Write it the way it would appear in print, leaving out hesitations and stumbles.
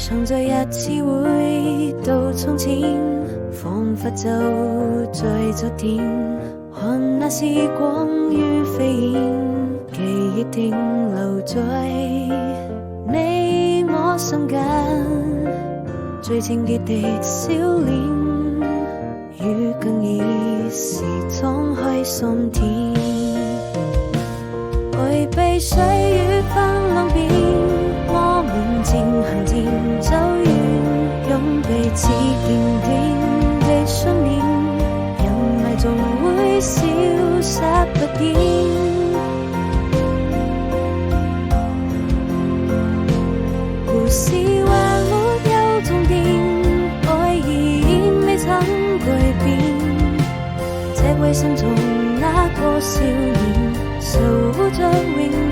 常在日子回到從前，彷彿就在昨天，看那時光如飛燕，記憶停留在你我心間，最清潔的笑臉，與更易時敞開心田，回避歲月分兩邊，我們漸行漸走遠，用彼此堅定的信念，人愛總會消失不見。故事還沒有終點，愛已未曾改變，這位心中那個少年，守着永